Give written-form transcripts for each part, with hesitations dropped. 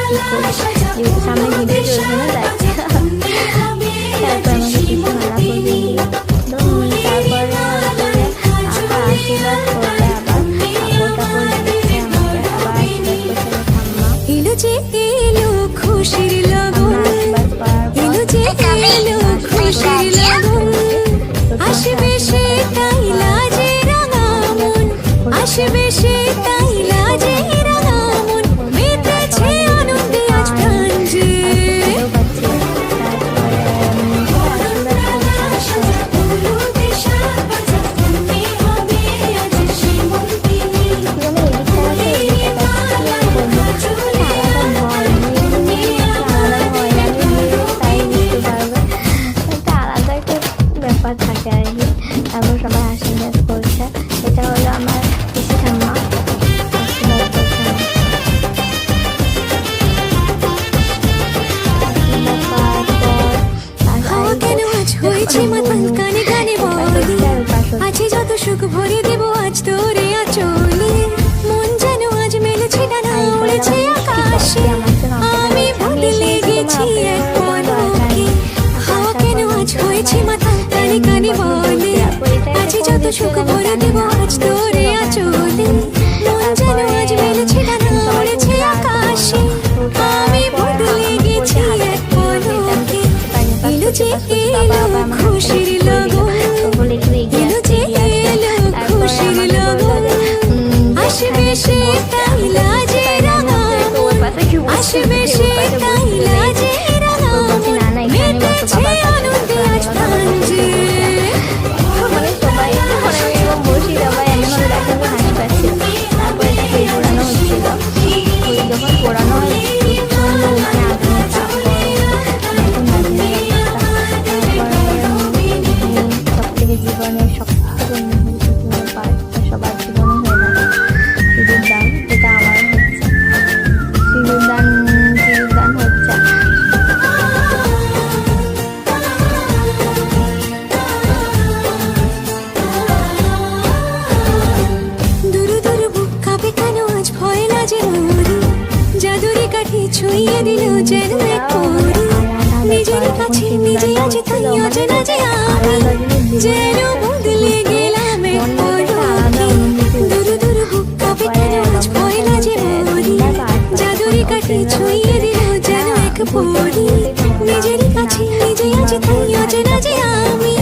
কী করি, যেহেতু সামনে ভিডিও চলছে না তাই। তারপর আমাকে কিছু মালা করে দিল। তারপরে আঁকা আশীর্বাদ করলে আবার কাপড় টাপড় দিয়েছে আমাকে, আবার আশীর্বাদ করছে ঠাম্মা। এলো যে এলো খুশির লগন, এলো যে এলো খুশির লগন, আসবে সে তাই লাজে রাঙা মন, আসবে সে তাই লাজে রাঙা মন, মেতেছে আনন্দে আজ প্রাণ যে। থাকে আর কি। তারপর সবাই আশীর্বাদ করছে, এটা হলো আমার পিসি ঠাম্মা আশীর্বাদ করছে। হাওয়া কেন আজ হয়েছে মাতাল, কানে কানে বলি আছে যত সুখ ভরে দেব আজ তোরে আঁচলে, মন যেন আজ মেলেছে ডানা উড়েছে আকাশে, আমি বদলে গেছি এক পলকে। হাওয়া কেন আজ হয়েছে মাতাল, কানে কানে বলি আছে যত সুখ ভরে দেব আজ তোরে আঁচলে, মন যেন আজ মেলেছে ডানা উড়েছে আকাশে, আমি বদলে গেছি এক পলকে। এলো যে এলো খুশির লগন, এলো যে এলো খুশির লগন, আসবে সে তাই লাজে রাঙা মন, আসবে সে তাই লাজে রাঙা মন, মেতেছে আনন্দে আজ প্রাণ যে। মানে সবাই বসি সবাই এমনভাবে দেখা করে হাসি পাচ্ছিল। তারপর এটা খই পোড়ানো হচ্ছিল। খই যখন পোড়ানো হয় প্রচণ্ড মানে আগুনের তাপ এখন বাজে সব থেকে জীবনের সবথেকে মুহূর্তপূর্ণ পার্ট, সবার জীবনে হয়ে থাকে সিঁদুর দান, যেটা আমার হচ্ছে সিঁদুর দান হচ্ছে। দুরু দুরু বুক কাঁপে কেন আজ ভয় লাজে মরি, জাদুরি কাঠি ছুঁয়ে দিল যেন এক পরি, নিজের কাছে নিজে আছে তাই অজানা যে আমি, যেন বদলে গেলাম এক পলকে। দুরু দুরু বুক কাঁপে কেন আজ ভয় লাজে মরি, জাদুরি কাঠি ছুঁয়ে দিল যেন এক পরি, নিজের কাছে নিজে আছে তাই অজানা যে আমি,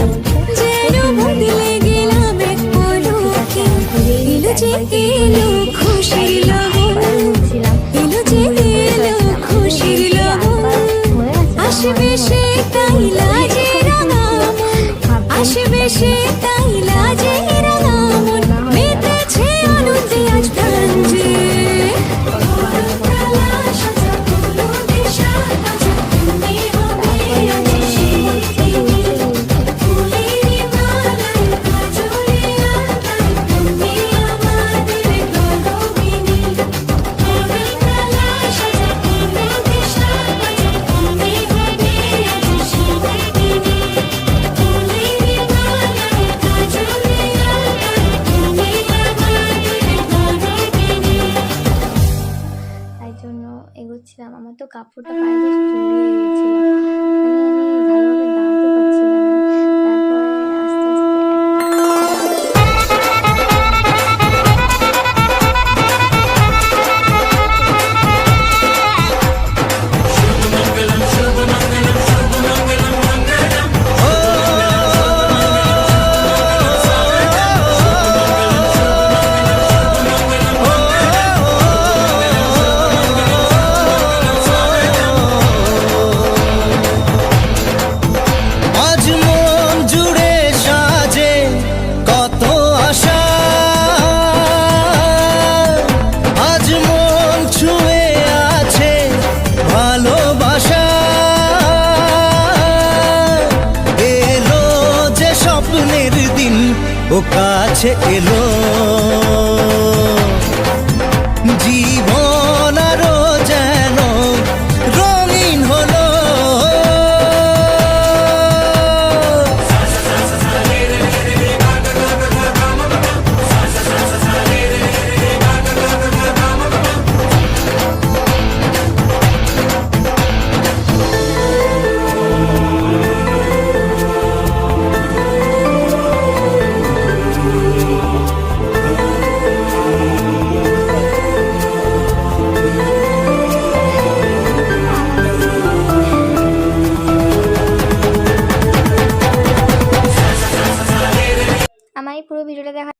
যেন বদলে গেলাম এক পলকে। এলো যে এলো খুশির লগন, এলো যে এলো খুশির লগন, আসবে সে তাই লাজে রাঙা মন, আসবে সে তাই লাজে রাঙা মন, মেতেছে আনন্দে আজ প্রাণ যে। তাই জন্য এগোচ্ছিলাম। আমার তো কাপড়টা পায়ে বেশ জড়িয়ে গিয়েছিল, আমি ভালোভাবে দাঁড়াতে পারছিলাম না। তারপরে আস্তে ও কাছে এলো,